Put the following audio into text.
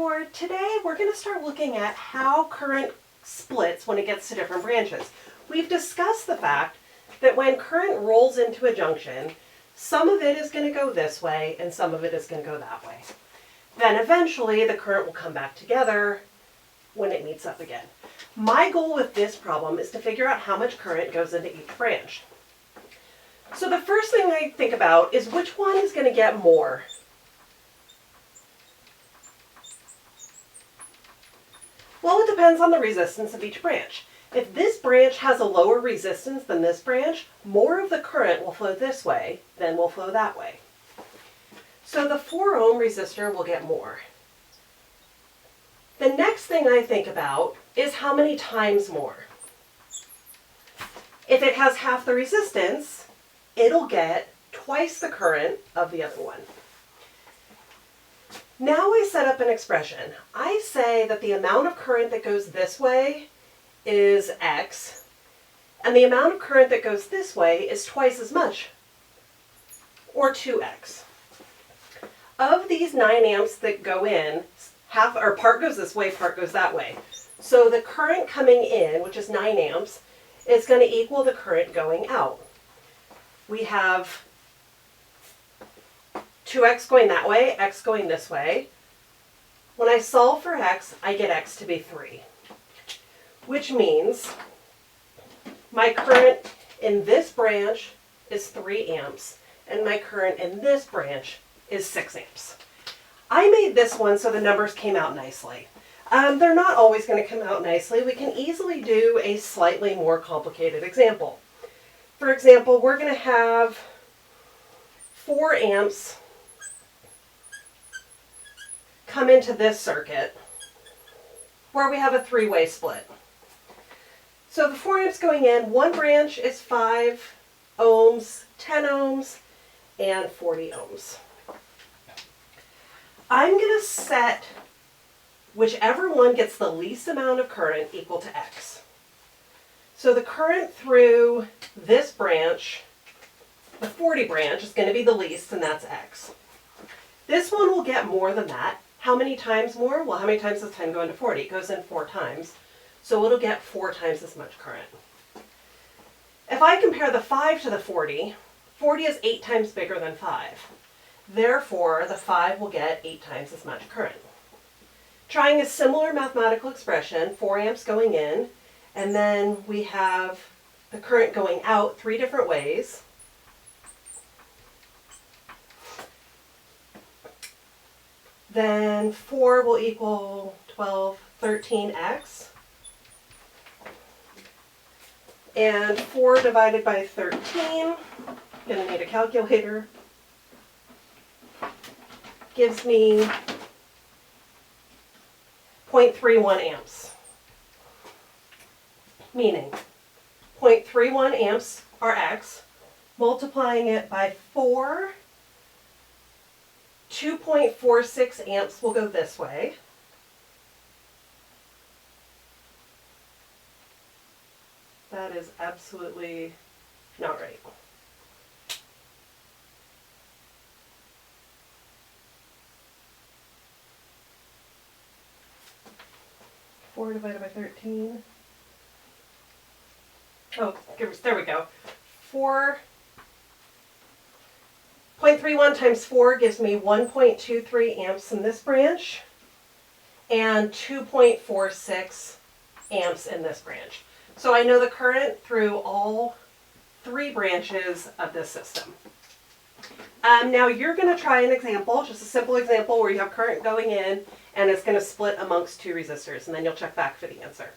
for today, we're going to start looking at how current splits when it gets to different branches. We've discussed the fact that when current rolls into a junction, some of it is going to go this way and some of it is going to go that way. Then eventually the current will come back together when it meets up again. My goal with this problem is to figure out how much current goes into each branch. So the first thing I think about is which one is going to get more. Well, it depends on the resistance of each branch. If this branch has a lower resistance than this branch, more of the current will flow this way than will flow that way. So the 4 ohm resistor will get more. The next thing I think about is how many times more. If it has half the resistance, it'll get twice the current of the other one. Now I set up an expression. I say that the amount of current that goes this way is X, and the amount of current that goes this way is twice as much, or 2X. Of these 9 amps that go in, part goes this way, part goes that way. So the current coming in, which is 9 amps, is going to equal the current going out. We have 2X going that way, X going this way. When I solve for X, I get X to be 3, which means my current in this branch is 3 amps, and my current in this branch is 6 amps. I made this one so the numbers came out nicely. They're not always going to come out nicely. We can easily do a slightly more complicated example. For example, we're going to have 4 amps come into this circuit where we have a 3-way split. So the 4 amps going in, one branch is 5 ohms, 10 ohms, and 40 ohms. I'm going to set whichever one gets the least amount of current equal to X. So the current through this branch, the 40 branch, is going to be the least, and that's X. This one will get more than that. How many times more? Well, how many times does 10 go into 40? It goes in 4 times. So it'll get 4 times as much current. If I compare the 5 to the 40, 40 is 8 times bigger than 5. Therefore, the 5 will get 8 times as much current. Trying a similar mathematical expression, 4 amps going in, and then we have the current going out 3 different ways. Then 4 will equal 12, 13x. And 4 divided by 13, gonna need a calculator, gives me 0.31 amps. Meaning 0.31 amps are X, multiplying it by 4, 2.46 amps will go this way. That is absolutely not right. Four divided by 13. Oh, there we go. 4.31 times 4 gives me 1.23 amps in this branch and 2.46 amps in this branch. So I know the current through all 3 branches of this system. Now you're going to try an example, just a simple example where you have current going in and it's going to split amongst 2 resistors, and then you'll check back for the answer.